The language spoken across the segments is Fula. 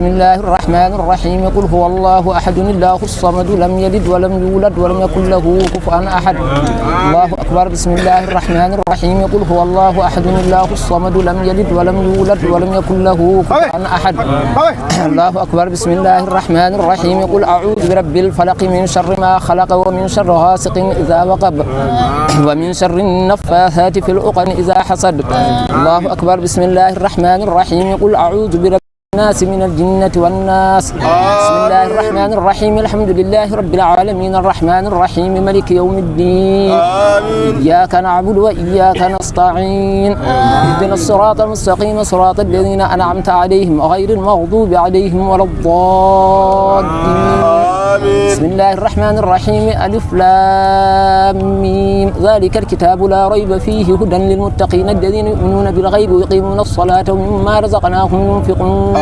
بسم الله الرحمن الرحيم قل هو الله أحد الله الصمد لم يلد ولم يولد ولم يكن له كفوا أحد الله أكبر بسم الله الرحمن الرحيم قل هو الله أحد الله الصمد لم يلد ولم يولد ولم يكن له كفوا أحد الله أكبر بسم الله الرحمن الرحيم قل أعوذ برب الفلق من شر ما خلق ومن شر غاسق إذا وقب ومن شر النفاثات في العقد إذا حسد الله أكبر بسم الله الرحمن الرحيم قل أعوذ برب الناس من الجنة والناس بسم الله الرحمن الرحيم الحمد لله رب العالمين الرحمن الرحيم ملك يوم الدين إياك نعبد وإياك نستعين اهدنا الصراط المستقيم صراط الذين أنعمت عليهم غير المغضوب عليهم ولا الضالين بسم الله الرحمن الرحيم ألف لام ميم ذلك الكتاب لا ريب فيه هدى للمتقين الذين يؤمنون بالغيب ويقيمون الصلاة ومما رزقناهم ينفقون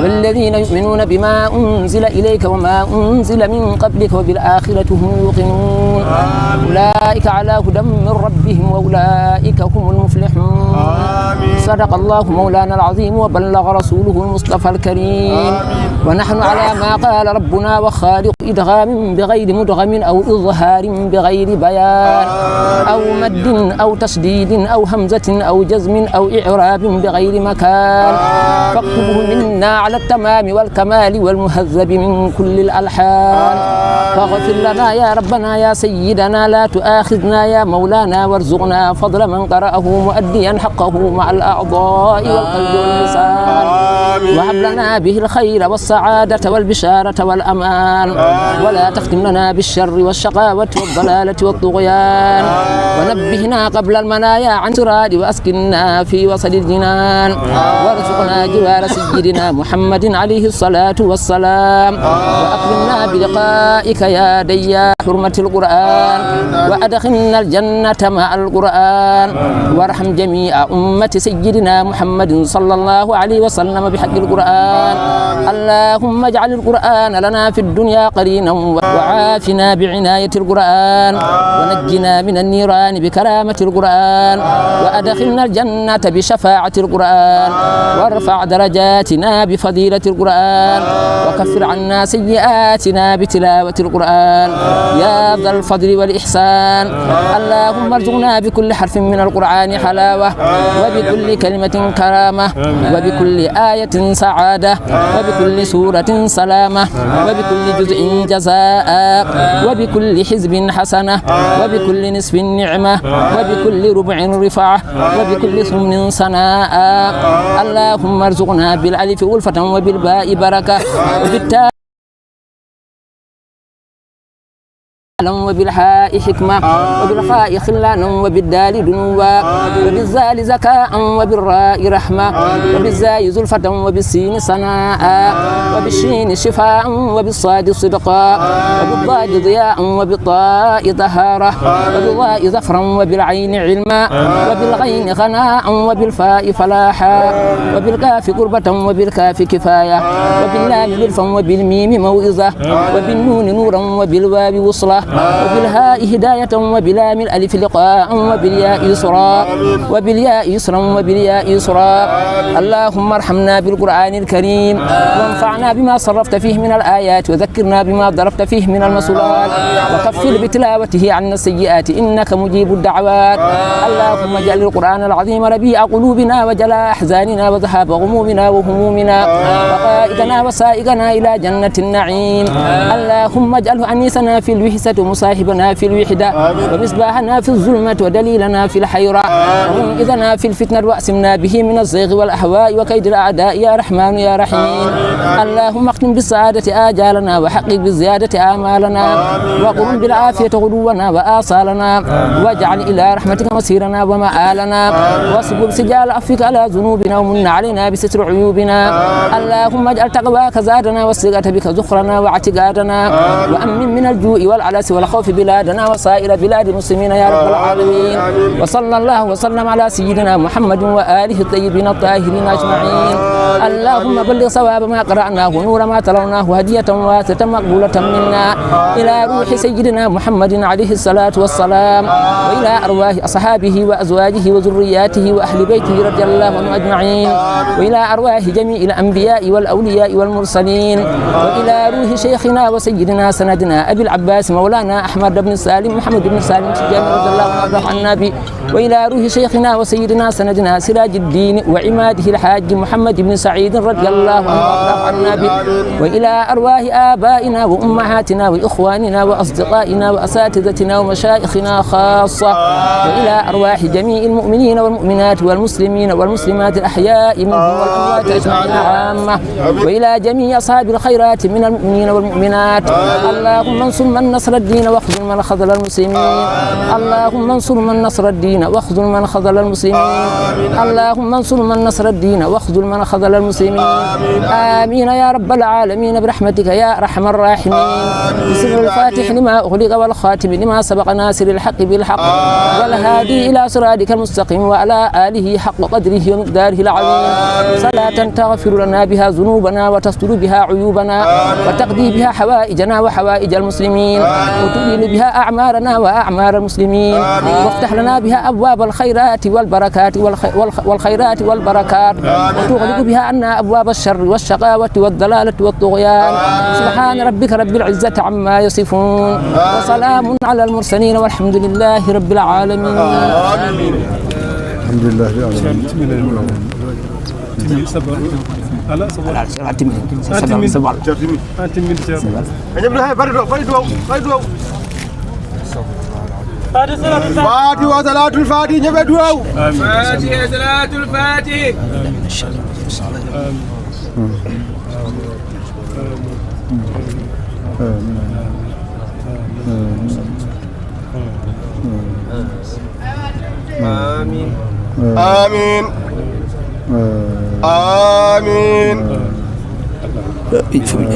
والذين يؤمنون بما أنزل إليك وما أنزل من قبلك وبالآخرة هم يوقنون أولئك على هدى من ربهم وأولئك هم المفلحون صدق الله مولانا العظيم وبلغ رسوله المصطفى الكريم ونحن على ما قال ربنا وخالق إدغام بغير مدغم أو إظهار بغير بيان أو مد أو تشديد أو همزة أو جزم أو إعراب بغير مكان فاكتبه منا على التمام والكمال والمهذب من كل الألحان فاغفر لنا يا ربنا يا سيدنا لا تؤاخذنا يا مولانا وارزقنا فضل من قرأه مؤديا حقه مع الأعضاء والقلب واللسان وهب لنا به الخير والسعادة والبشارة والأمان ولا تختم لنا بالشر والشقاوة والضلالة والطغيان ونبهنا قبل المنايا عن سراد وأسكننا في وسط الجنان وارزقنا جوار سيدنا محمد عليه الصلاة والسلام وأكرمنا بلقائك يا ديا حرمة القرآن وأدخلنا الجنة مع القرآن وارحم جميع أمة سيدنا محمد صلى الله عليه وسلم بحق القرآن اللهم اجعل القرآن لنا في الدنيا قرينا وعافنا بعناية القرآن ونجنا من النيران بكرامة القرآن وأدخلنا الجنة بشفاعة القرآن وارفع درجاتنا بفضيلة القرآن وكفر عنا سيئاتنا بتلاوة القرآن يا ذا الفضل والإحسان اللهم ارزقنا بكل حرف من القرآن حلاوة وبكل كلمة كرامة وبكل آية سعادة وبكل سورة سلامة وبكل جزء جزاء وبكل حزب حسنة وبكل نصف نعمة وبكل ربع رفعة وبكل ثمن سناء اللهم ارزقنا بالألف ألفة وبالباء بركة وبالتاء وبالحاء حكمة وبالخاء خلانا وبالدال دنوا وبالزال زكاء وبالراء رحمة وبالزاي زلفة وبالسين صناء وبالشين شفاء وبالصاد صدقا وبالضاد ضياء وبالطاء طهارة وبالضاء ظفرا وبالعين علما وبالغين غناء وبالفاء فلاحا وبالكاف قربة وبالكاف كفاية وباللام للفا وبالميم موعظة وبالنون نورا وبالواو وصلة وبالهاء هداية وبلام الألف لقاء وبالياء يسرا وبالياء يسرا وبالياء يسرا اللهم ارحمنا بالقرآن الكريم وانفعنا بما صرفت فيه من الآيات وذكرنا بما ضربت فيه من المسؤولات وكفر بتلاوته عنا السيئات إنك مجيب الدعوات اللهم اجعل القرآن العظيم ربيع قلوبنا وجلاء أحزاننا وذهاب غمومنا وهمومنا وقائدنا وسائقنا إلى جنة النعيم اللهم اجعله أنيسنا في الوحسة ومصاحبنا في الوحدة ومصباحنا في الظلمة ودليلنا في الحيرة ومنقذنا في الفتنة وأسمنا به من الزيغ والأهواء وكيد الأعداء يا رحمن يا رحيم اللهم اختم بالسعادة آجالنا وحقق بالزيادة آمالنا وقرن بالعافية غدونا وآصالنا واجعل إلى رحمتك مسيرنا ومآلنا واصب سجال عفوك على ذنوبنا ومن علينا بستر عيوبنا اللهم اجعل تقواك زادنا والثقة بك زخرنا واعتقادنا وأمن من الجوع والعلس والخوف بلادنا وسائر بلاد المسلمين يا رب العالمين وصلى الله وسلم على سيدنا محمد وآله الطيبين الطاهرين أجمعين اللهم بلغ صواب ما قرأناه ونور ما تلوناه هدية واسعة مقبولة منا إلى روح سيدنا محمد عليه الصلاة والسلام وإلى أرواح أصحابه وأزواجه وذرياته وأهل بيته رضي الله عنهم أجمعين وإلى أرواح جميع الأنبياء والأولياء والمرسلين وإلى روح شيخنا وسيدنا سندنا أبي العباس مولانا أحمد بن سالم محمد بن سالم التجاني رضي الله عنه عن النبي وإلى روح شيخنا وسيدنا سندنا سراج الدين وعماده الحاج محمد بن سعيد رضي الله عنه عن النبي وإلى أرواح آبائنا وأمهاتنا وإخواننا وأصدقائنا وأساتذتنا ومشايخنا خاصة وإلى أرواح جميع المؤمنين والمؤمنات والمسلمين والمسلمات الأحياء منهم والأموات أجمعين عامة وإلى جميع أصحاب الخيرات من المؤمنين والمؤمنات اللهم انصر من نصر الدين واخذل من خذل المسلمين اللهم انصر من نصر الدين واخذل من خذل المسلمين اللهم انصر من نصر الدين واخذل من خذل المسلمين آمين يا رب العالمين برحمتك يا أرحم الراحمين بسر الفاتح لما أغلق والخاتم لما سبق ناصر الحق بالحق والهادي إلى صراطك المستقيم وعلى آله حق قدره ومقداره العظيم صلاة تغفر لنا بها ذنوبنا وتستر بها عيوبنا وتقضي بها حوائجنا وحوائج المسلمين وتبين بها أعمارنا وأعمار المسلمين وافتح لنا بها أبواب الخيرات والبركات والخيرات والبركات وتغلق بها عنا أبواب الشر والشقاوة والضلالة والطغيان سبحان ربك رب العزة عما يصفون وسلام على المرسلين والحمد لله رب العالمين الحمد لله رب العالمين فاتي وصلاة الفاتي نبي دعاء فاتي صلاة الفاتي آمين آمين آمين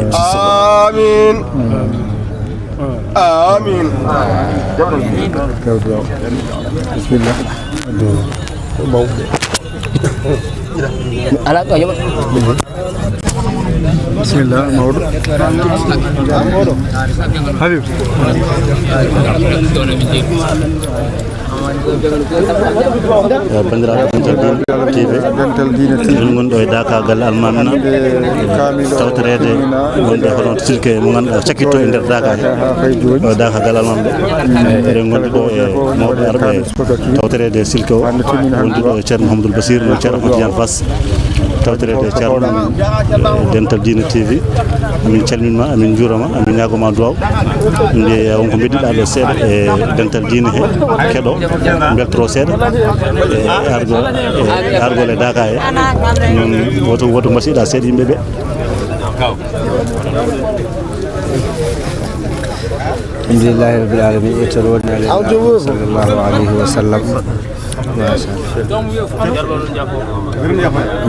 آمين آمين بسم الله بسم الله مولود حبيب bandiraɓe dental dine tv min gonɗo e dakagal almamina tawtorede wonde hono silke mo ganduɗa cakkitto e nder daka he o dakagal almamɓe eɗen gondi ɗo e mawɓe arɓe tawtorede silke o wondi ɗo e ceerno Mouhamadoul Bassir no ceerno Ahmadou Tidiane Fass tawtorede ceerno dental dine tv amin calminma amin juurama amin ñagoma duwaw nde wonko beddiɗa ɗo seeɗa e dental dine he keɗo beltoro seeɗa e argol e daka he noon woto mbasiɗa seeɗa yimɓeɓe alhamdulillahi rabbil alamin etorwoni alayhi sallallahu alayhi wa sallam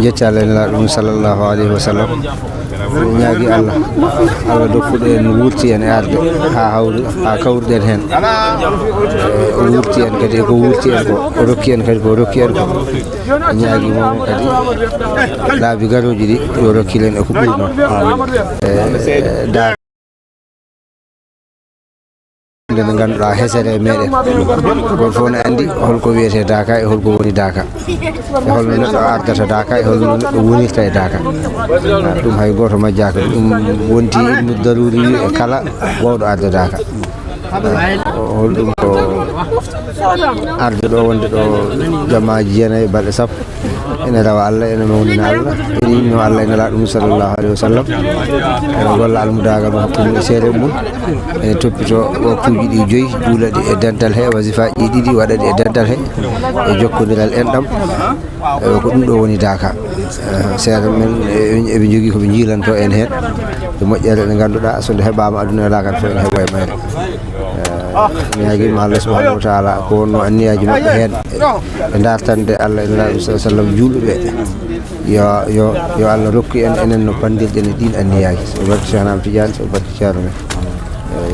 jeccale ɗum sallallahu alayhi wa sallam ñaagui Allah Allah dokkuɗo en wurti en e arde ha kawruɗen hen o wurti en kadi ko wurti en ko o rokki en kadi ko rokki en ko ñaagui momo kadi laabi garoji ɗi yo rokkilen e ko ɓurno nde ganduɗa hesere meɗen goto fof ne andi holko wiyete daka e holko woni daka e holno neɗɗo ardata daka e holno neɗɗo wonirta e daka ɗum hay goto majjaka ɗum wonti ilmu daruri e kala wawɗo arde daka holɗum ko arde ɗo wonde ɗo jammaji jeenayyi balɗe sappo ene rawa Allah ene mawnina Allah ene yinno Allah ene laaɗo mum sallllahu alayhi wa sallam ene golla almudagal mum hakkude e seeɗe mum ene toppito waktuji ɗi joyyi juulaɗi e dental he wasifaji ɗiɗi waɗaɗi e dental he e jokkodiral enɗam ko ɗum ɗo woni daka seeɗa men eɓe jogui koɓe jiilanto en hen e moƴƴere nde ganduɗa so nde heɓama aduna e lagal fo ene heeɓa e mayre mi ñaguima Allah subhanahu wa taala ko wonno anniyaji mabɓe hen e dartande Allah ene laaɗo sallam julɓeɓe yo Allah rokku enen no pandirɗen e ɗin anniyaji so barke Cheikh Ahmad Tidiane so barke ceerno men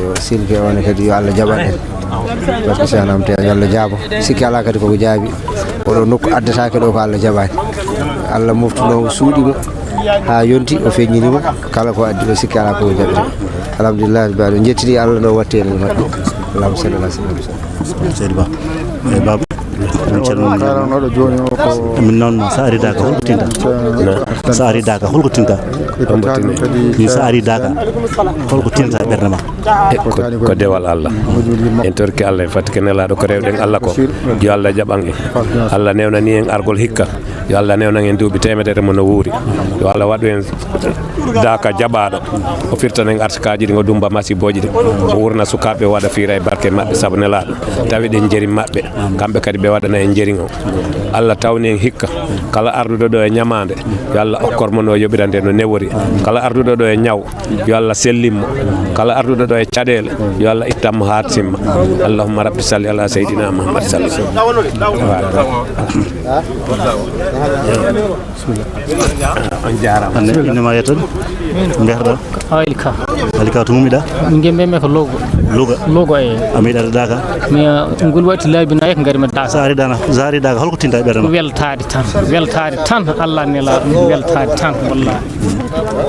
yo silke on kadi yo Allah jaɓan en barke Cheikh Ahmad Tidiane yo Allah jaabo sikki ala kadi koko jaabi oɗo nokku addatake ɗo ko Allah jaɓani Allah moftuno suuɗimo ha yonti o feññinimo kala ko addi ɗo sikki ala koko jaɓete alhamdulillah baɗo jettiri Allah no wattene maɓɓe allahumma salli ala sayyidina seydi ba e baba karanoɗo joni o ko min noon sa ari daka holko tinta sa ari daka holko tinta ni sa ari daka holko tinta ɓerde ma ko dewal Allah en torki Allah en fatti nelaɗo ko rewɗen Allah ko yo Allah jaɓan en Allah newnani en argol hikka yo Allah newnan en duuɓi temedere mo no wuuri yo Allah waɗu en daka jaɓaɗo o firtan en artikaji ɗi o dumba masiboji ɗi o wurna sukaɓe waɗa fiira e barke maɓɓe saabu nelaɗo tawi ɗen jeeri maɓɓe kamɓe kadi ɓe waɗana en jeriŋ o Allah tawni en hikka kala arduɗo ɗo e ñamande yo Allah okkormo no yoɓirande no newori kala arduɗo ɗo e ñaw yo Allah sellinmo kala arduɗo ɗo e caɗele yo Allah ittanmo ha simma allahumma rabbi salli ala seydina Muhammad on jarama innema yettoɗe mbiyatoɗa alika to mumiɗa gembeme ko logo e a meeɗade daka mi ngol watti laabi nayi ko garimi daka sa ari daka holko tinta e ɓerde ma weltade tan Allah nela weltade tan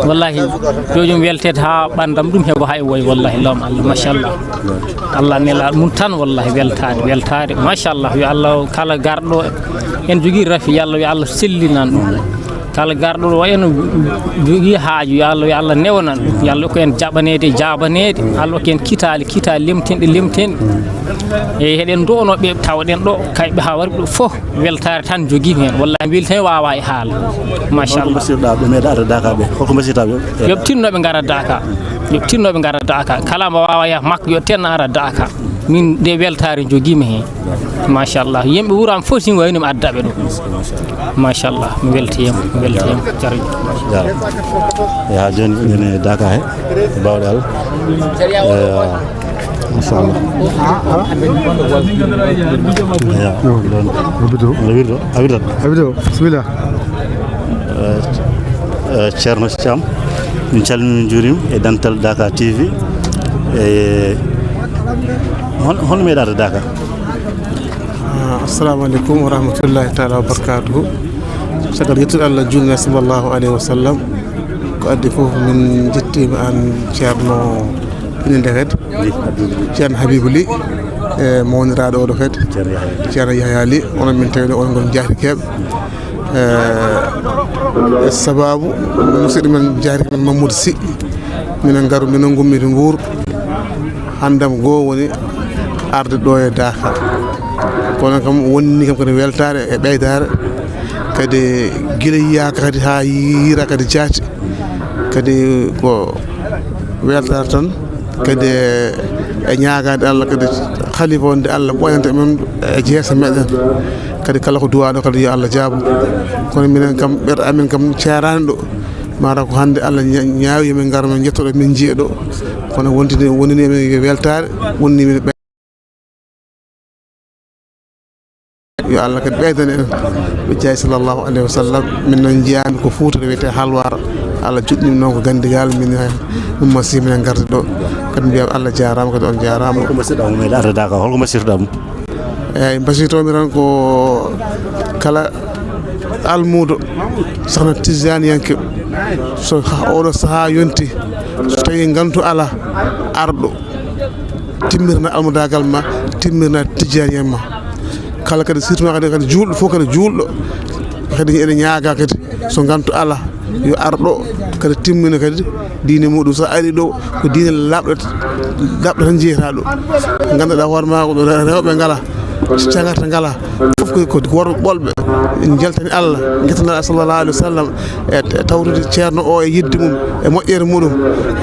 wallahi jojum weltede ha ɓandam ɗum heɓo hay woy wallahi lawm Allah machallah Allah nela mum tan wallahi weltade machallah yo Allah kala garɗo en jogui rafi yo Allah sellinan ɗum kala garɗo ɗo en jogui haaju yo Allah newanan yo Allah ko en jaɓanede Allah ko en kitali limtenɗe e heɗen donoɓe tawɗen ɗo kayɓe ha wari ɗo fof weltare tan jogui hen wallahi weltani wawa e haala machallah ɓe meeɗa arde daka ɓe holko basirtaɓe yoɓ tinnoɓe gara daka kala mo wawa yaha makko yo tenna ara daka min de weltare joguimi hen machallah yimɓe wuuram fof sin waynimi addaɓe ɗo machallah mi weltiyam jarjo ha joni ene daka he bawɗe Allah machallah abido bismillah ceerno Thiam min calmini juurima e dental Dakar TV e hono meeɗade Dakar assalamu aleykum wa rahmatullahi taala wa barakatuhu sagal yettude Allah julna sallallahu alayhi wa sallam ko addi fof min jettima an ceerno inde kadi ceerno Habibou Ly e mawniraɗo oɗo kadi ceerno Yahya Ly onon min tawi ɗo on gon jaatikeɓe sababu musidɗo men jaati men Mamadou Sy minen garu minen gummiti Mbour handam goo woni arde ɗo e Dakar kono kam wonni kam kadi weltare e ɓeydare kadi guila yiyaka kadi ha yiira kadi jaati kadi ko weltare tan kadi e ñagade Allah kadi khalifa wonde Allah ɓoynante men e jeesa meɗen kadi kala ko duwaɗo kadi yo Allah jaabo kono minen kam ɓerɗe amen kam ceerani ɗo mara ko hande Allah ñaawi min gara min jettoɗo min jiiya ɗo kono wonini men weltare wonni min yo Allah kadi ɓeydani en ɓe jeeyi sallllahu alayhi wa sallam min noon jeyami ko Fouta to wiyete Halwar Allah juɗɗinimi noon ko Gandigal min ɗum masi minen garde ɗo kadi mbiyam Allah jarama kadi on jarama holko mbasirɗa mo meeɗa arde Dakar holko mbasirɗa mo eyyi mbasiytomi tan ko kala almudo sohna tijaniyanke so oɗo saaha yonti so tawi gantu ala arɗo timmirna almudagal ma timmirna tijaniyan ma kala kadi surtout kadi julɗo fof kadi julɗo kadi ene ñaaga kadi so gantu ala yo arɗo kadi timmina kadi diine muɗum so ari ɗo ko diine labɗo tan jeyata ɗo ganduɗa hoorema ko rewɓe ngala cagata ngala fof ko worɓe ɓolɓe jaltani Allah guetanaɗa sallllahu alih wa sallam e tawtude ceerno o e yidde mum e moƴƴere muɗum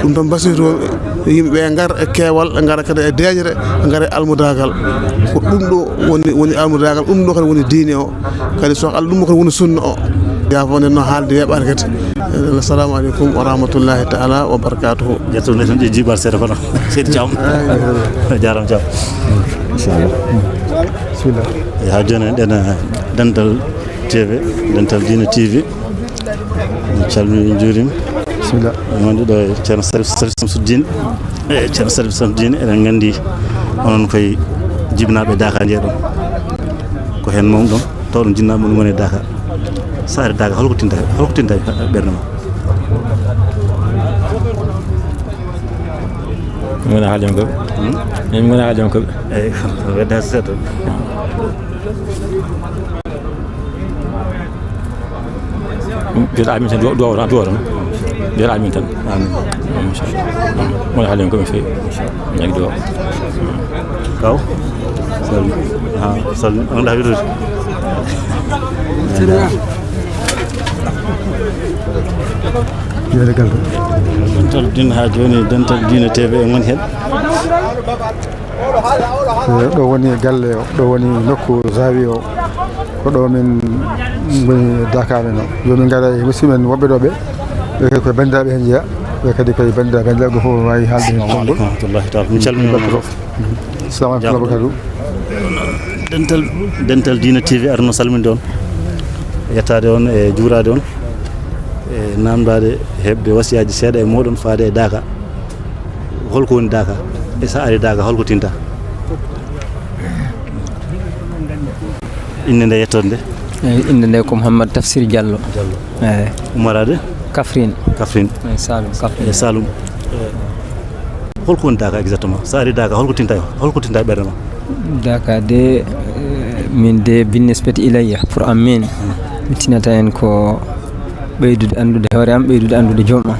ɗum tan basiyto yimɓeɓe gara e keewal gara kadi e deeñere gara e almudagal ko ɗum ɗo woni almudagal ɗum ɗo kadi woni diine o kadi so Allah ɗum ɗo kadi woni sunna o yafo nden noon haalde weɓani kadi assalamu aleykum wa rahmatullahi taala wa barakatuhu ƴettude tan ɗe jiiɓat seeɗa kono seydi Thiam jarama Thiam inchallah bismillah ha joni ɗen dental TV dental Dina TV calmini juurima bismillah wonde ɗo e ceerno Sarif Samsuddine e ceerno Sarif Samsuddine eɗen gandi onon koye jibinaɓe Dakar jeeɗon ko hen mawɗum ɗon tawɗon jinnaɓe mum woni e Dakar sa ari Dakar holko tinta ɓerde ma mi wona haali jam koɓe mi wona haali jam koɓe eyyi wedde ha seeɗa mbiɗa amin tan duwaw tan mbiɗa amin tan inchallah wona haali jam koɓe feewi ñagui duwaw kaw salmi on ɗa wirude jeeregal dental dina ha joni dental dina TV en woni hen ɗo woni galle o ɗo woni nokku zawi o ko ɗo min goni Dakar men o jomin gara e musidɓe woɓɓe ɗo ɓe kadi koye bandiraɓe hen jeeya ɓe kadi koye bandiraɓe ɓe fof wawi haalde hen konngol rahmatullahi taala mi calmini fof salamu aleykum abakadou dental dina TV arno salminde on yettade on e juurade on e namdade hebde wasiyaji seeɗa e moɗon faade e Dakar holko woni Dakar e sa ari Dakar holko tinta inde nde yettode nde inde nde ko Mouhammad Tafsir Diallo eyyi umarade Kafrine e Saloum holko woni Dakar exactement sa ari Dakar holko tinta e ɓerde ma Dakar de min de binnisbati ilayya pour am min mi tinata en ko ɓeydude andude hoore am ɓeydude andude joom am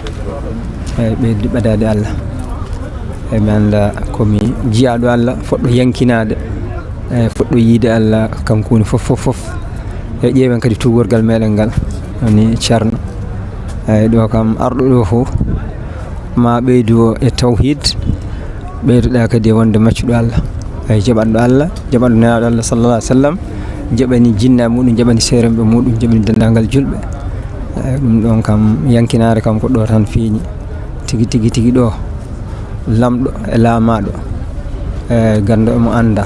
eyyi ɓeydude ɓadade Allah eyyi mi anda komi jiyaɗo Allah foɗɗo yankinade eyyi foɗɗo yiide Allah kanko woni fof e ƴeewen kadi tugorgal meɗen ngal woni ceerno eyyi ɗo kam arɗo ɗo fof ma ɓeydu e tawhid ɓeydoɗa kadi e wonde maccuɗo Allah eyyi jaɓanɗo Allah jaɓanɗo nenaɗo Allah sallallah alih w sallam jaɓani jinnaɓe muɗum jaɓani seeremɓe muɗum jaɓani dendagal julɓe eyyi ɗum ɗon kam yankinare kam ko ɗo tan fiiñi tigui ɗo lamɗo e laamaɗo e gando emo anda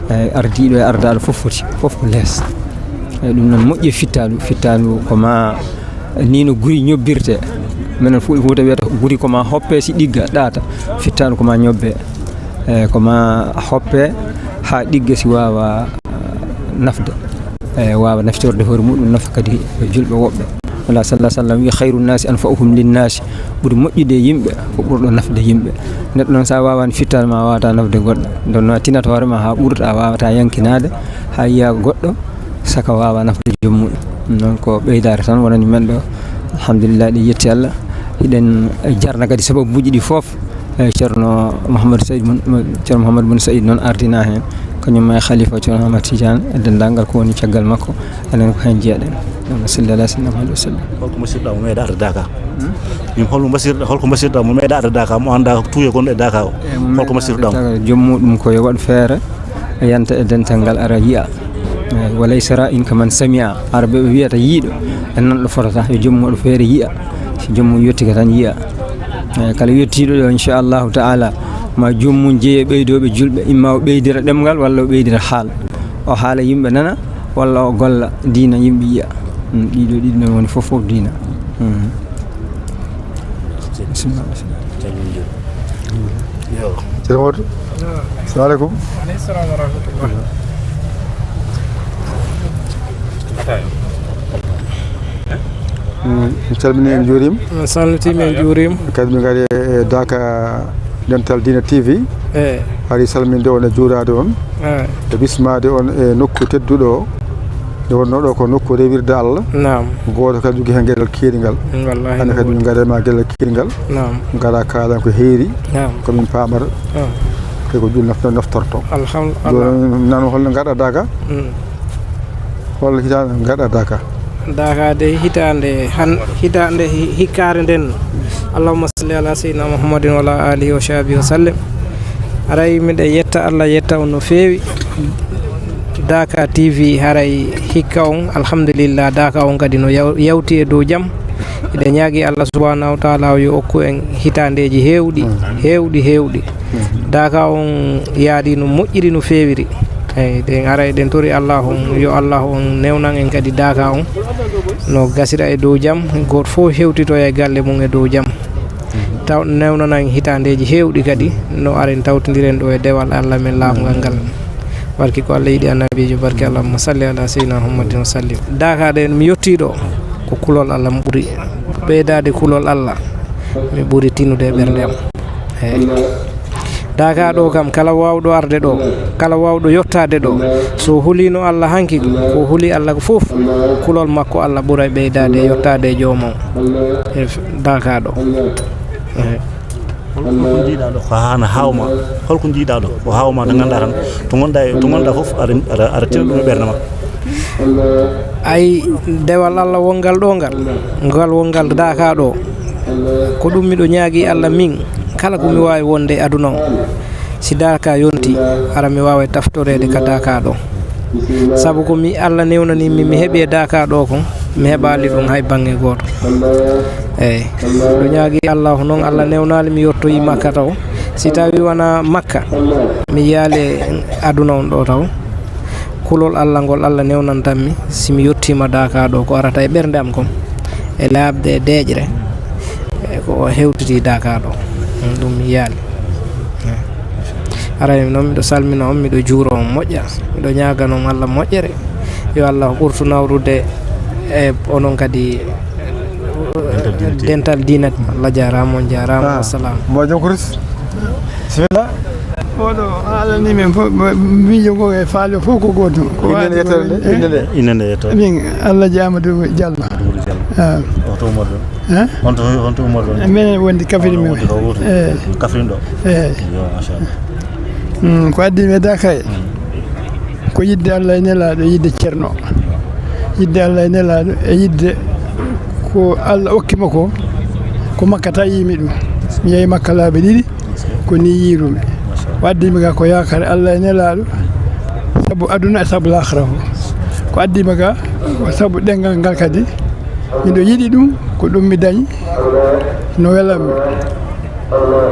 eyyi ardiɗo e ardaɗo fof ko less eyyi ɗum noon moƴƴi fittaɗu koma ni no guri ñobbirte minen Fouta wiyata guri koma hoppe si ɗigga ɗaata fittaɗu koma ñobbe eyyi koma hoppe ha ɗigga si wawa nafde eyyi wawa naftorde hoore muɗum nafa kadi julɓe woɓɓe wala sallah sallam wi khayru nnasi anfa'uhum linnasi ɓuuri moƴƴude yimɓe ko ɓurɗo nafde yimɓe neɗɗo noon sa wawani fittade ma wawata nafde goɗɗo nden noon tinata hoorema ha ɓurta wawata yankinade ha yiya goɗɗo saka wawa nafde joomum noon ko ɓeydare tan wonani men ɗo alhamdulillah ɗi yetti Allah hiɗen jarna kadi sababuji ɗi foof eyyi ceerno Mouhamadou Boun Saïd noon ardina hen kañum e khalifa ceerno Ahmad Tidiane e dendagal ko woni caggal makko enen ko hen jeeɗen ɗum salli ala sayyidina Muhammad wa sallam holko basirɗa mo meeɗa arde Dakar holko basirɗa mo meeɗa arde Dakar mo anda tuuye gonɗo e Dakar o holko basirɗa mo joommuɗum ko yo waɗ feere yanta e dental ngal ara yiya walaysa ra'in kaman sami'a arabe ɓe wiyata yiiɗo en nan ɗo fotata yo joomum waɗa feere yiya so joomum yettika tan yiya kala yettiɗo ɗo inchallahu taala ma joomum jeeye ɓeydoɓe julɓe imma o ɓeydira ɗemgal walla o ɓeydira haal o haala yimɓe nana walla o golla diina yimɓe yiya ɗiɗi ɗon woni fof diina bisimilla ceerno Modou assalamu aleykum aleykum salam wa rahmatullah mi calmini en juurima mi salmitimi en juurima kadi min gari e Dakar dental dina TV eyyi hari salminde on e juurade on e bismade on e nokku tedduɗo o nde wonno ɗo ko nokku rewirde Allah nam goto kadi jogui hen gueɗal kiirigal wallahi hande kadi min garema gueɗal kiirigal nam gara kalan ko heeri nam komin pamata kay ko jul naftorto alhamdulillah nan holno gaɗa Dakar holno hitande gaɗa Dakar Dakar de hitande hikkare nden allahumma salli ala sayyidina Muhammadin wa ala alihi wa sahbihi wa sallam aray miɗe yetta Allah yetta on no feewi Dakar TV haray hikka on alhamdulillah Dakar on kadi no yawti e dow jaam eɗen ñaagui Allah subhanahu wa taala yo okku en hitandeji hewɗi Dakar on yaadi no moƴƴiri no feewiri eyyi ɗen ara eɗen tori Allah on yo Allah on newnan en kadi Dakar on no gasira e dow jam goto fof hewtito e galle mum e dow jam taw newnanan hitandeji hewɗi kadi no aren tawtodiren ɗo e dewal Allah men lamgal ngal barki ko Allah yiɗi annabijo barki Allahumma salli ala sayyidina Muhammadin wa sallim dakade mi yettiɗo ko kulol Allah mo ɓuuri ɓeydade kulol Allah mi ɓuuri tinude e ɓernde am eyyi daka ɗo kam kala wawɗo arde ɗo kala wawɗo yettade ɗo so hulino Allah hanki ko huli Allah ko fof kulol makko Allah ɓuura ɓeydade yettade jomum e daka ɗo holko jiiɗa ɗo ko hana hawma holko jiiɗa ɗo ko hawma to ganduɗa tan to gonɗa foof aɗa tina ɗum e ɓerde ma ay dewal Allah wongal ɗo ngal wongal daka ɗo ko ɗum miɗo ñaagui Allah min kala ko mi wawi wonde e aduna o si daka yonti ara mi wawa taftorede ka daka ɗo saabu ko mi Allah newnanimi mi heeɓi e daka ɗo ko mi heɓali ɗum hay banggue goto eyyi ɗo ñaagui Allah noon Allah newnali mi yettoyi Makka taw si tawi wona Makka mi yaale aduna on ɗo taw kulol Allah ngol Allah newnantanmi simi yettima daka ɗo ko arata e ɓerde am kom e labde e deƴre ko hewtiti daka ɗo ɗum mi yaali arani noon miɗo salmina on miɗo juuro on moƴƴa miɗo ñaaga noon Allah moƴƴere yo Allah ɓurtu nawrude e onon kadi dental dinat Allah jarama on jarama wassalam moƴo kuris bismillah oɗo alani men fof miijo ngo e faalo fof ko goto ko inende yettode min Allah Amadou Diallo oto umorɗo honto umorɗo min wondi Kafrine men Kafrine ɗo yo machallah ko addi me Daka ko yidde Allah e nelaɗo yidde ceerno yidde Allah e nelaɗo e yidde ko Allah hokkima ko Makka ta yimi ɗum mi yeehi Makka laabi ɗiɗi ko ni yirumi waddimi ga ko yakare Allah e nelaɗo saabu aduna e saabu lahara ko addimi ga saabu ɗengal ngal kadi miɗo yiɗi ɗum ko ɗum mi dañi no welanmi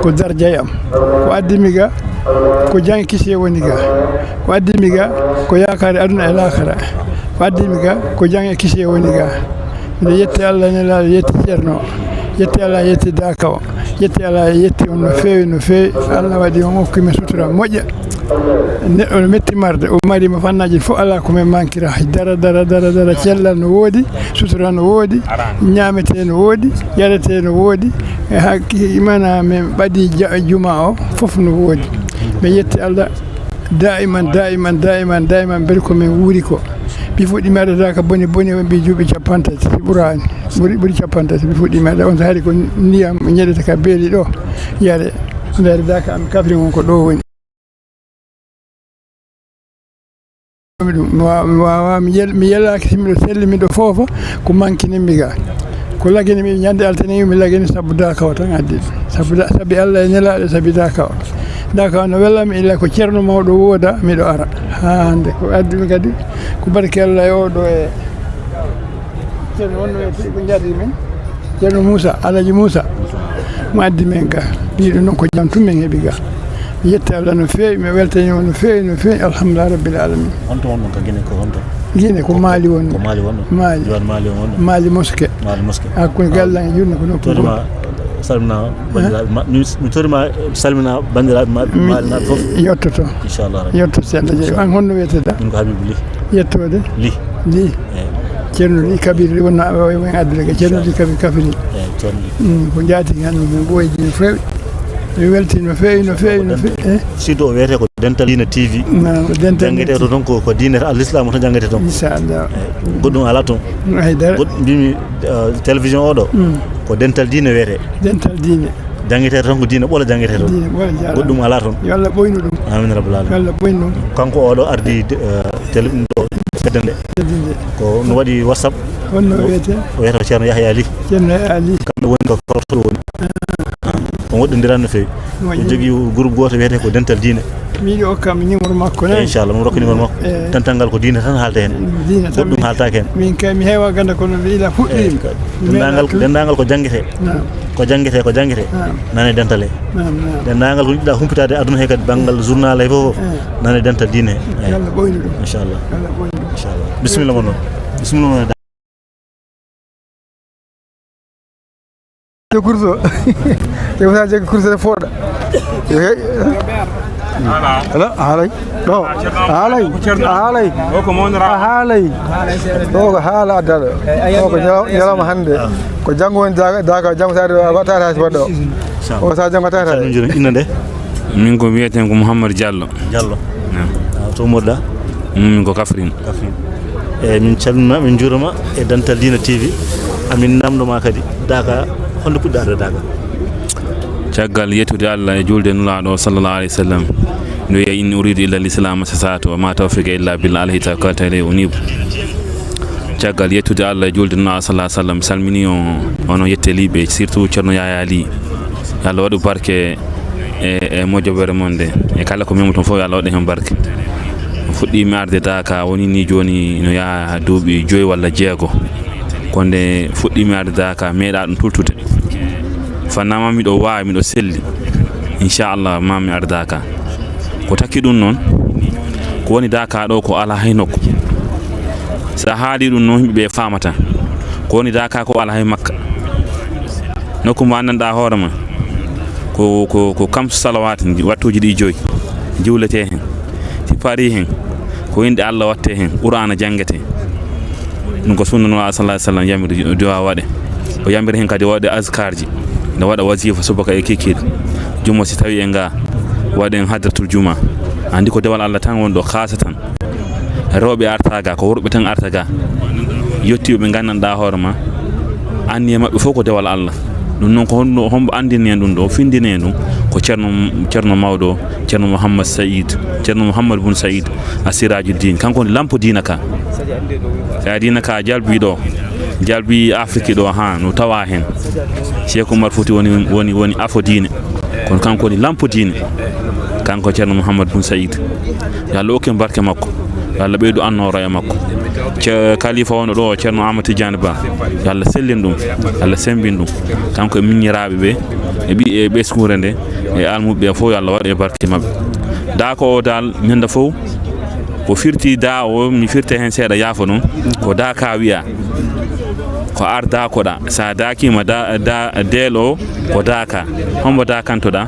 ko dardiya am ko addimi ga ko jangi kisi woni ga ko addimi ga ko yakare aduna e lahara ko addimi ga ko jangi kisi woni ga miɗo yetti Allah e nelaɗo yetti ceerno yetti Allah yetti Daka o yetti Allah yetti on no feewi Allah waɗi on hokkimi sutura moƴƴa neɗɗo no metti marde o marima fannaji fof ala komin mankira dara cellal no woodi sutura no woodi ñamete no woodi yarete no woodi e hakki mana min ɓaɗi juma o fof no woodi mi yetti Allah daiman beele komin wuuri ko mi fuɗɗi aɗa ka boni mbi juuɓi capantati ɓurani ɓuri capantati mi fuɗɗi aɗa on haari ko ndiyam ñeɗete ka beeli ɗo yare nder Daka am Kafrine on ko ɗo woni mi wawa mi yelaki miɗo selli miɗo foofa ko mankinimmi ga ko lagini mi ñande altani mi lagini saabu Daka o tan addi saabi Allah e nelaɗo saabi Daka o no welami illa ko ceerno mawɗo wooda miɗo ara ha hande ko addimi kadi ko barke Allah e oɗo e ceerno wonno e ko jarri men ceerno Moussa Alaji Moussa mo addi men ga ɗiɗo noon ko jam tun min heeɓi ga mi yetti Allah no feewi mi weltanima no feewi alhamdulillah rabbil alamin honto wonɗon ka guine ko honto guine ko Mali woni ko Mali wonɗo Mali wonɗo Mali mosquée hakkude gallan e junne ko nokku salmina bandiraɓe mi torima salmina bandiraɓe Mali naɓe fof yettoto inchallah yetto seeɗa jeeyi an honno wiyeteda min ko Habibou Ly yettode Ly ceerno Ly Kabir wonno won addude ga ceerno Ly Kabir Kafrine ko jaati hande min ɓooyji no feewi mi welti no feewi suddo o wiyete ko dental dina TV jangete to ton ko dinere al-islam to jangete ton inchallah goɗɗum ala ton haydara mbimi télévision oɗo ko dental dina wiyete dental dina jangete ton ko dina ɓola jangete ton goɗɗum ala ton yo Allah ɓoynu ɗum amin rabbal alamin yo Allah ɓoynu ɗum kanko oɗo ardi télé ɗo feddande ko no waɗi WhatsApp honno wiyete o wiyete ceerno Yahya Ly kamɓe woni ko kortoɗo woni on woɗɗodiran no feewi o jogui groupe goto wiyete ko dental dine miɗi hokkami numéro makko inchallah mo rokki numéro makko dental ngal ko dina tan haalta hen goɗɗum haaltake hen min kay mi heewa ganda kono ila fuɗɗima dendagal ko jangguete nane dental he dendagal ko jiɗɗa humpitade aduna he kadi banggal journal he fof nane dental dine he Allah ɓoynu ɗum inchallah bisimilla mon noon te kurso te Moussa jeg kurso de foda ala halay do halay o ko monra halay do ko hala dal o ko nyalama hande ko jango won daga jango sa watata waddo o sa jango tata inande min ko wiyeten ko Mouhamadou Diallo to modda min ko Kafrine min calminma min jurama e Dental Dina TV amin namdoma kadi daga hondo puddade daga caggal yettude Allah e julde nulaaɗo sallallahu alayhi wa sallam no wiya in uridu illa l'islam sasato wa ma tawfiqa illa billah alayhi tawakkaltu alayhi unib caggal yettude Allah e julde nulaaɗo sallallahu alayhi wa sallam salmini ono yetteliɓe surtout ceerno Yaya Ly Allah waɗu barke e mojjobere mon nde e kala ko memo ton fof Allah waɗi hen barke fuɗɗimi arde Daka woni ni joni no yaha duuɓi 5 walla 6 konde fuɗɗimi arde Daka meeɗa ɗum tultude fannama miɗo wawi miɗo selli inchallah mami arde Daka ko takki ɗum noon ko woni Daka ɗo ko ala hay nokku sa haali ɗum noon yimɓeɓe famata ko woni Daka ko ala hay Makka nokku mo anndanɗa hoorema ko kam salawat wattuji ɗi 5 jiwlete hen si paari hen ko inde Allah watte hen Qur'ana jangete ɗum ko sunna no sallallahu alaihi wasallam yamiri du'a waɗe o yamiri hen kadi waɗe azkarji nde waɗa wasifa subaka e kikkiɗe jummo si tawi en ga waɗen hadratul juma andi ko dewal Allah tan wonɗo khasatan rewɓe artaga ko worɓe tan artaga yettiɓe gandanɗa hoorema anni e mabɓe fof ko dewal Allah ɗum noon ko hombo andini en ɗum ɗo findini en ɗum ko ceerno mawɗo ceerno Mouhammad Saïd ceerno Mouhammad Boun Saïd a Sirajuddin kanko woni lampo dina ka sa dina ka jalbi Afrique ɗo ha no tawa hen Cheikh Oumar Fouti woni afo dine kono kanko woni lampo dine kanko ceerno Mouhammad Boun Saïd yo Allah hokki barke makko yo Allah ɓeydu annoro e makko kalifa wonɗo ɗo ceerno Amadou Tidiane Ba yo Allah sellin ɗum Allah sembin ɗum kanko e miññiraɓe ɓe e ɓi ɓeskure nde e almuɓe fof yo Allah waɗe barke mabɓe Daka o dal ñande fof ko firti da o mi firte hen seeɗa yaafa noon ko Daka wiya ko ar dakoɗa sa dakima deel o ko Daka hombo dakantoɗa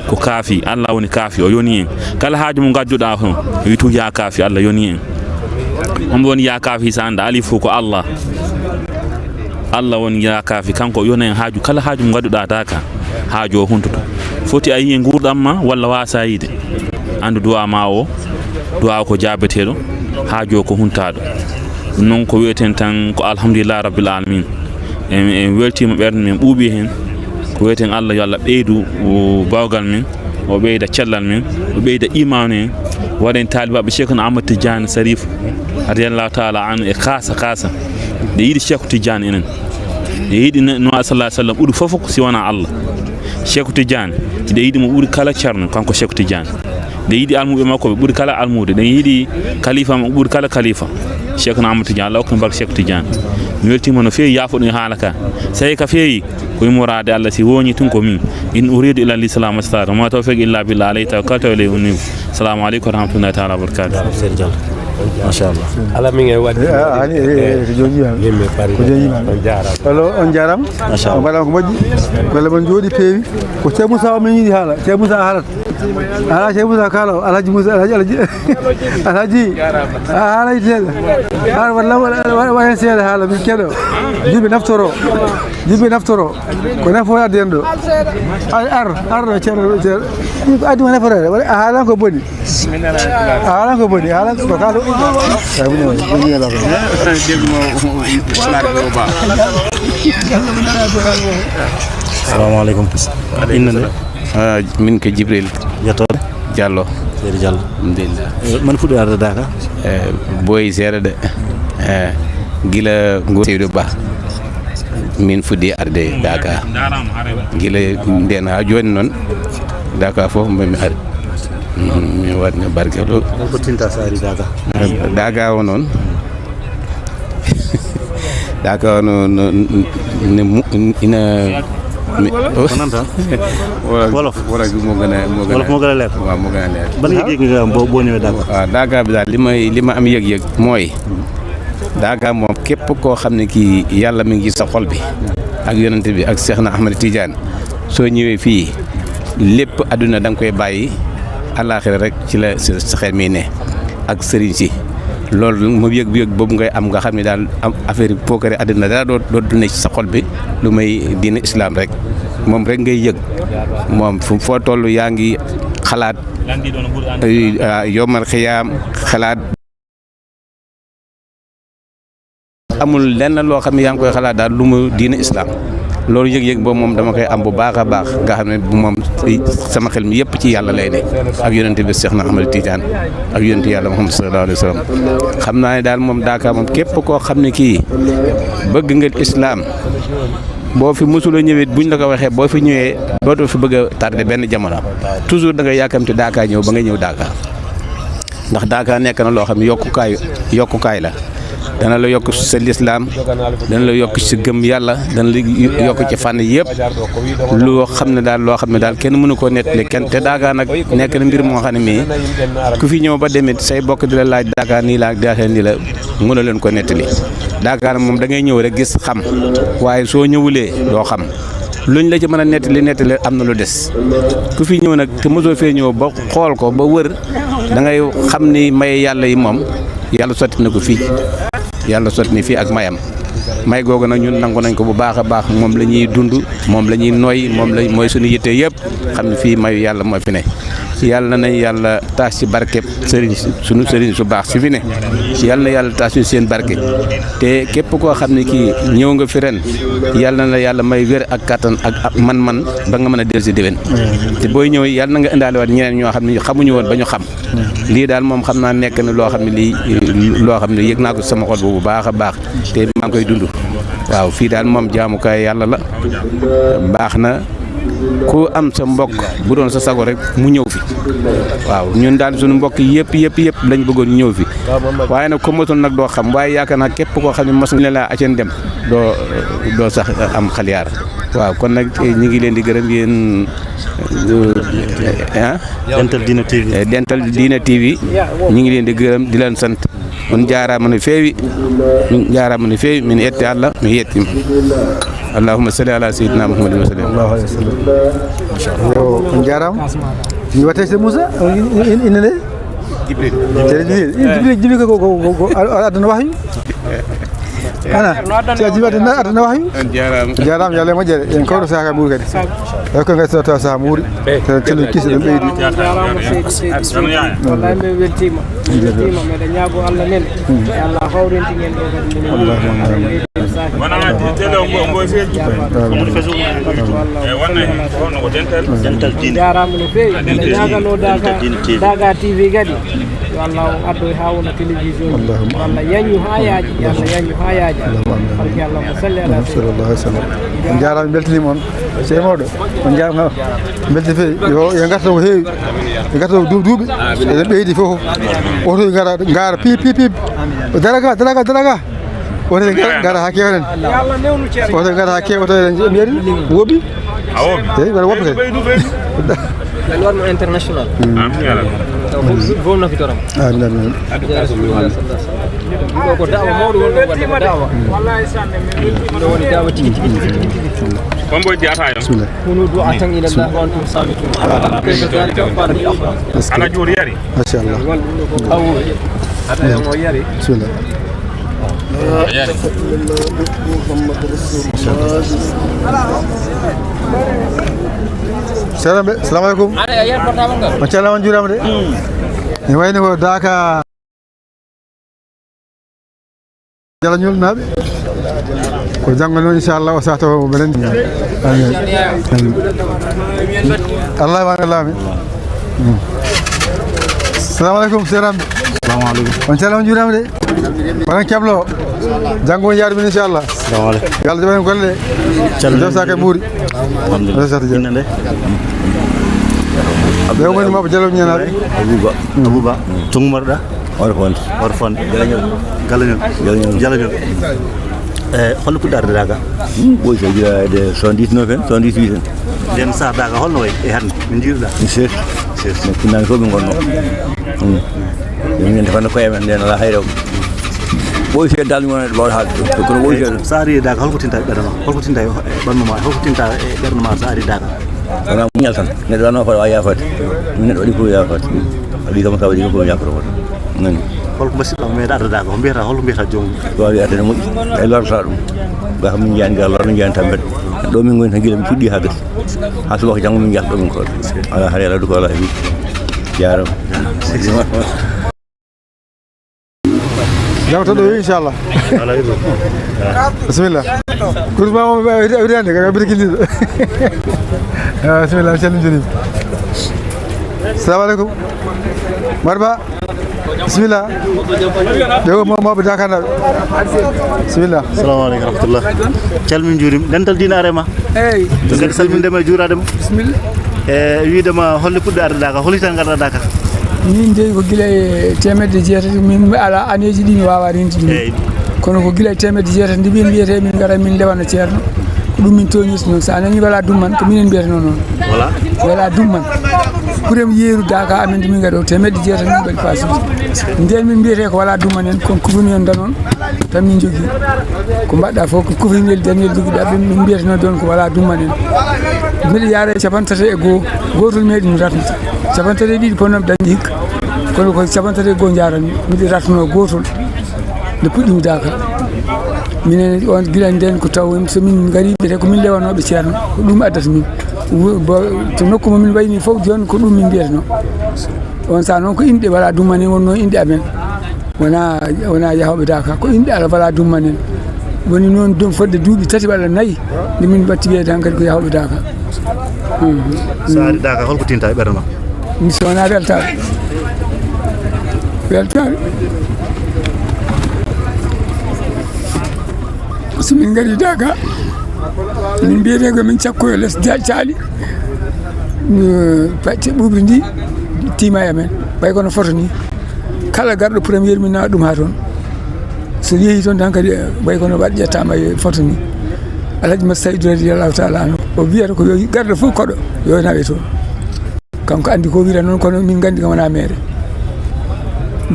ko kaafi Allah woni kaafi o yoni en kala haaju mo gadduɗa ton witu ya kaafi Allah yoni en hombo woni ya kaafi sa anda alif ko Allah woni ya kaafi kanko yoni en haaju kala haaju mo gadduɗa Daka haaju o huntoto foti a yi gurdam ma walla wasa yide andu du'a ma o du'a ko jabeteɗo haaju ko huntaɗo non ko wiyeten tan ko alhamdulillah rabbil alamin en weltima ɓerde men ɓuuɓi hen ko wiyeten Allah yo Allah ɓeydu bawgal men o ɓeyda cellal men o ɓeyda imanu en waɗen talibaɓe Cheikh Ahmad Tidiane Sarif radiyallahu taala an e kasa nde yiɗi Cheikh Tidiane enen nde yiɗi no sallallahu alaihi wasallam ɓuuri fof si wona Allah Cheikh Tidiane nde yiɗi mo ɓuuri kala ceerno kanko Cheikh Tidiane nde yiɗi almuɓe makko ɓe ɓuuri kala almude nde yiɗi khalifa mo ɓuuri kala khalifa Cheikh Ahmad Tidiane Allah hokki barke Cheikh Tidiane mi weltima no feewi yaafo ɗum haala ka sayi ka feewi koye morade Allah si woñi tun ko min in uridu illa l'islam astata ma tawfiq illa billah alayhi tawakkaltu alayhi unib assalamu aleykum wa rahmatullahi taala wa barakatuh machallah ala min e waɗi ani to joni yimɓe pari ko joni on jaram on mbaɗama ko moƴƴi golle mon jooɗi peewi ko Cheikh Moussa o min yiɗi haala Cheikh Moussa haalat ala Cheikh Moussa kala Alhaji Moussa Alhaji haala yiteɗo haala walla waɗen seeɗa haala min keɗo julɓe naftoro ko nafo addi en ɗo arɗo ceerno addi mo naforede a haalan ko boni haalan ko kaalo assalamu aleykum innande min ko Jibril yettode Diallo seydi Diallo alhamdulillah man fuɗɗi arde Daka boyi seeɗa de gila Seydou Ba min fuɗɗi arde Daka gila nden ha joni noon Daka fof mami arde mi waɗne barke ɗo ko tinta sa ari Daka o noon Daka o ina konanta wolof mo gën a leer waaw mo gën a leer ban yëg nga boo ñëwee Daka waaw Daka bi daal li ma am yëg-yëg mooy Daka moom képp koo xam ne kii yàlla mi ngi sa xol bi ak yonent bi ak Cheikh na Ahmed Tidiane soo ñëwee fii lépp àdduna da nga koy bàyyi àllaaxira rek ci la sa xel mi ne ak sëriñ si loolu mu yëg boobu ngay am nga xam ne daal am affaire yi pookare àdduna dara doo ne ci sa xol bi lu may diine islam rek moom rek ngay yëg moom foo toll yaa ngi xalaat yomal xiyaam xalaat amul lenn loo xam ne yaa ngi koy xalaat daal lu mu diine islam loolu yëg-yëg boobu moom dama koy am bu baax a baax nga xam ne moom sama xel mi yëpp ci yàlla lay ne ak yonent bi Cheikh na Ahmed Tidiane ak yonent yàlla Muhammad sallallahu alayhi wa sallam xam naa ne daal moom Daaka moom képp koo xam ne kii bëgg nga islam boo fi mosula ñëwee buñ la ko waxee boo fi ñëwee dootoo fi bëgg a tardé benn jamono toujours da nga yàkkamti Daaka ñëw ba nga ñëw Daaka ndax Daaka nekk na loo xam ne yokkukaay la dana la yokk sa lislaam dana la yokk ci gëm yàlla dana la yokk ci fànn yëpp loo xam ne daal kenn mënu koo nettali kenn te Daaka nag nekk na mbir moo xam ne mii ku fi ñëw ba demit say bokk di la laaj Daaka nii la Daaka nii la mën a leen ko nettali Daaka moom da ngay ñëw rek gis xam waaye soo ñëwulee doo xam luñ la ci mën a nettali am na lu des ku fi ñëw nag te mosoo fee ñëw ba xool ko ba wër da ngay xam ni may yàlla yi moom yàlla sotti na ko fii yàlla sotti ni fii ak mayam may googu nag ñun nangu nañ ko bu baax a baax moom la ñuy dund moom la ñuy noy mooy suñu yitte yëpp xam ne fii mayu yàlla moo fi ne yàlla nañ yàlla taas ci barkeb suñu sëriñ su baax si fi ne yàlla na yàlla taas ñu seen barke te képp koo xam ne kii ñëw nga fi ren yàlla na yàlla may wér ak kattan ak man-man ba nga mën a dellu si déwén te booy ñëw yàlla na nga indaale waat ñeneen ñoo xam ne xamuñu woon ba ñu xam lii daal moom xam naa nekk na loo xam ne yëg naa ko sama xol bu baax a baax te maa ngi koy dund waaw fii daal moom jaamukaay yàlla la baax na ku am sa mbokk bu doon sa sago rek mu ñëw fi waaw ñun daal suñu mbokk yëpp lañ bëggoon ñëw fi waaye nag ko mosul nag doo xam waaye yaakaar naa képp koo xam ne mos nga laa aceen dem doo sax am xaliyaar waaw kon nag ñu ngi leen di gërëm yéen Dental Dina TV ñu ngi leen di gërëm di leen sant on jaaraama no feewi min yetti Allah mi yettima allahumma salli ala sayyidina muhammadin wa sallam yo on jaaraama ni wate se Moussa inene Jibril ko adana wahyu ana ci jibril adana wahyu jaaraama yalla mo jere en kawdo saka muuri kadi e ko ngati to sa muuri te lu kisi dum beydi wallahi me weltima me da ñaago Allah nen Allah hawrenti ngeen do kadi wana tele ngo feji mo fesu e wonna ko dental dina jaaraama no fewi da ñaaga no Daaka TV gadi Allah addo hawna télévision Allah yanyu hayaji yalla yanyu hayaji barki Allah salli ala sallallahu alaihi wasallam on jaaraama beltini mon sey mawdo on jaaraama belti fe yo ngarta ko heewi ngarta ko duubi e beydi fof oto ngara pip daraga oto ngara hakke ren yalla newnu ciere oto ngara hakke oto mbiari wobi awobi wala wobi Luar international. Volna fitoram. Amin. Ko dawa mawdu wonno wadde dawa. Wallahi sanne mi woni dawa tigi. Kombo diata yo. Kunu du atang ila Allah wa antum sabitun. Ala jori yari. Mashallah. Awu. Ada mo yari. Bismillah. Assalamu alaikum. Macam mana juram de? Ni wayne ko Daaka jala ñul nabe ko jangano inshallah o sato benen amin Allah wa alami Assalamu alaikum seram. Assalamu alaikum. Macam mana juram de? Barang kablo jango yar bi inshallah. Assalamu alaikum. Yalla dama ko le do saka muri alhamdulillah abe woni mabbe jalo ñana abuba tungmarda or fon galañu hol ko dar Daaka boy so de 79 78 den sa Daaka hol no way e han min jirda c'est ko nan ko be gonno ngeen defal ko e men den la hayro boy fe dal mo do haal ko boy fe saari daga holko tinta berno holko tinta banno ma holko tinta berno ma saari daga ana munyal tan ne do no fa wa ya fat ne do di ko ya fat ali kam sawi ko ya ko nan holko musidɗo me da daga ko mbiyata holko mbiyata jongu to wi ade mo e lorta dum ba xam min jaan gal lor jaan tambe do min gon tan gilam tuddi hagas hasu wax jang min jax do min ko ala hare la du ko la bi jaram jawta do inshallah ala ido bismillah kurba mo be awrande ka bi kili bismillah sallu jërif assalamu alaykum marba bismillah dewo mo be dakana bismillah assalamu alaykum rahmatullah calmin jurim dental dina arema eyi ngadi salminde ma juuradema bismillah wiidema holli pudde arde daka holli tan garda daka min jeeyi ko gila e temedde jeetati min ala aneji ɗi mi wawa rende ɗum kono ko gila e temedde jeetati nde min mbiyete min gara min lewano ceerno ko ɗum min toñirta noon sa nani wala dumman ko minen mbiyata noon wala dumman ɓuurem yeeru daka amen nde min gaɗo temedde jeetati min mbaɗi pasuji nden min mbiyete ko wala dumman en kon kufini on danon tan min jogui ko mbaɗɗa fof ko kufrinel danel joguiɗa ɓe min mbiyata noon don ko wala dumman en mbiɗa yaara e capantati e goho gotol meɗin ratnata capantati e ɗiɗi ponnoɓe dañde hikka kono ko capantati e goho jarani mbiɗa ratno gotol nde puɗɗimi daka minen on gila nden ko taw somin gari ɓe ko min lewanoɓe ceerno ko ɗum addata min to nokku momin wayni fof joni ko ɗum min mbiyatano on sa noon ko inɗe wala dumman en wonno inɗe amen wona yahoɓe daka ko inɗe ala wala dumman en woni noon dum fodde duuɓi tati walla nayyi nde min batti wiyede han kadi ko yahoɓe daka saari daka holko tinta e ɓerno mi sowona weltaɓe somin gari daka min mbiyete ko min cakkoyo less caali pacce ɓuɓri ndi tima e amen ɓay kono foto ni kala garɗo premiére min nawa ɗum ha toon so yeehi toon tan kadi ɓay kono waɗ ƴettama e photo ni alhaji masa saydou radiallahu taala anu o wiyata ko yo garɗo fof koɗo yo nawe toon kanko andi ko wira noon kono min gandi kam wona mere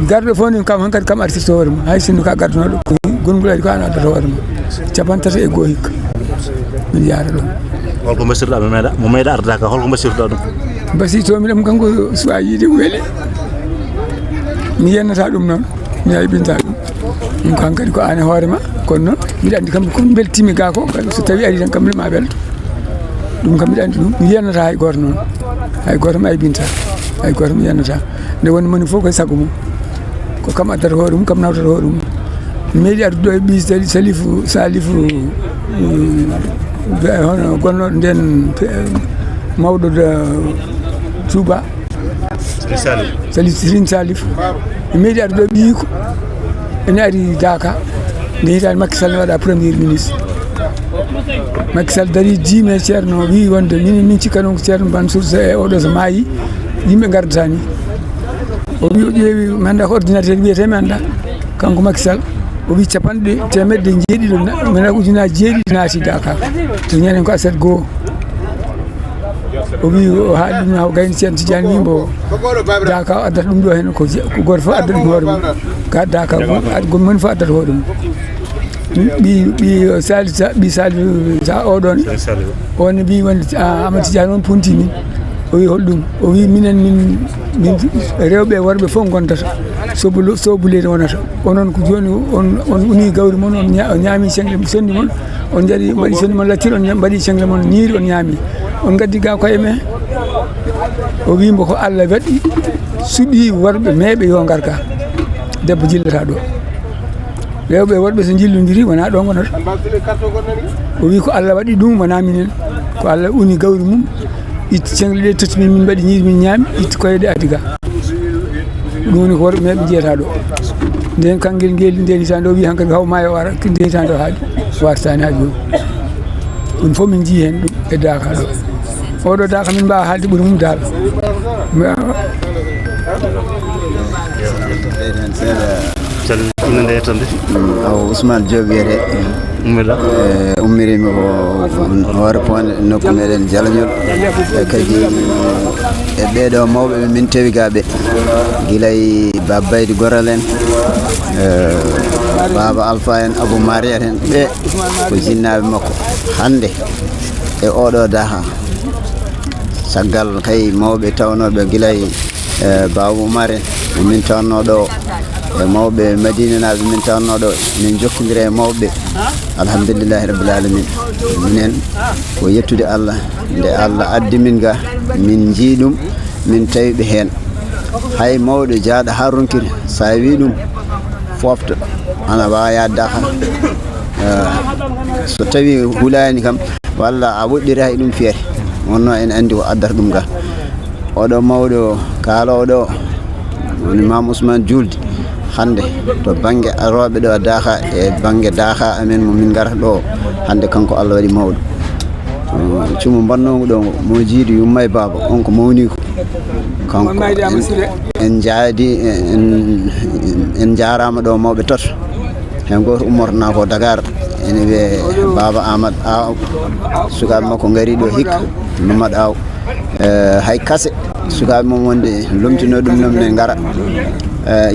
garɗo fof ni kam hankkadi kam artirta hoore mum hay sinno ka gardunoɗo ko gongulaji ko an addata hoore mum capantati e goho hikka min yaara ɗon holko basirɗa mo meeɗa ardaka holko basirɗa ɗum basitomi ɗum kanko suwa yiide weele mi yennata ɗum noon mi yaybinta ɗum ɗum ko hankkadi ko an e hoorema kono noon mbiɗa andi kam komi beltimi ga ko so tawi ari tan kam ma welto ɗum kam mbiɗa andi ɗum mi yennata hay goto noon hay goto mi aybinta hay goto mi yennata nde woni moni fof koye sago mum ko kam addata hoore mum kam nawtata hoore mum mi meeɗi arduɗo e ɓi salifu hono gonnoɗo nden mawɗo Touba Serigne Salif mi meeɗi arduɗo e ɓiyiko ene ari daka nde hitande Macky Sall ne waɗa premier ministre Macky Sall dari jiime ceerno wi wonde min cikka noon ko ceerno Mansour e oɗo so maayi yimɓe gardata ni o wi o ƴeewi mi anda ko ordinateur wiyete mi anda kanko Macky Sall o wi capanɗe temedde jeeɗiɗo mina ujunaji jeeɗiɗi naati Dakar to ñanden ko aset goho o wi o haali ɗum haw gayni ceerno Tidiane wimbo Dakar o addata ɗum ɗo hen ko goto fof addata ɗum hoore mum ka Dakar moni fof addata hoore mum ɓi Saliou sa oɗon on mbi wonde Amadou Tidiane on punti min o wi holɗum o wi minen min rewɓe worɓe fof gondata sobulede wonata onon ko joni on uni gawri moon on ñaami cengle sondi moon on jaari mbaɗi sondi moon lattir on mbaɗi cengle moon ñiiri on ñaami on gaddi ga koye me o wimbo ko Allah waɗi suuɗi worɓe meeɓe yo garga debbo jillata ɗo rewɓe worɓe so jillodiri wona ɗo gonata o wi ko Allah waɗi ɗum wona minen ko Allah uni gawri mum itti cengle ɗe totti min mbaɗi ñiiri min ñaami itti koyeɗe adiga ɗum woni ko worɓe meeɓe jeyata ɗo nden kanngel ngel nden hitande o wi hankkadi haw maayo wara nde hitande o haaɗi wartani haaji joni ɗum fof min jii hen ɗum e Dakar ɗo oɗo Dakar min mbawa haalde ɓuuri mum dal Ousmane Diop wiyete ummirimi ko hoore ponde nokku meɗen Jalañol e kadi e ɓeɗo mawɓe min tawi gaɓe guilay Baba Baydy Goral en baba Alpha en Abou Maria en ɓe ko jinnaɓe makko hande e oɗo daha saggal kay mawɓe tawnoɓe guilay Babou Oumar en min tawnoɗo e mawɓe Madina naɓe min tawnoɗo min jokkodiri e mawɓe alhamdulillahi rabbil alamin minen ko yettude Allah nde Allah addi min ga min jiiɗum min tawiɓe hen hay mawɗo jaaɗo ha ronkiri sa wi ɗum fofta ana wawa yaddaka so tawi hulani kam walla a woɗɗiri hay ɗum feere wonno en andi ko addata ɗum ga oɗo mawɗo kaloɗo woni Mame Ousmane Julde hande to banggue aroɓe ɗo Daka e banggue Daka amen mo min garata ɗo hande kanko Allah waɗi mawɗo cumo bannogo ɗo mo jiiɗi yummay baba on ko mawni ko kanko en jaadi en jarama ɗo mawɓe tato hen goto ummortona ko Dakar ene wiye baba Amadou Aw sukaɓe makko gari ɗo hikka Mamadou Aw hay kase sukaɓe mum wonde lomtino ɗum nomne gara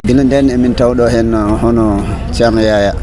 guila nden emin tawɗo hen hono ceerno Yaya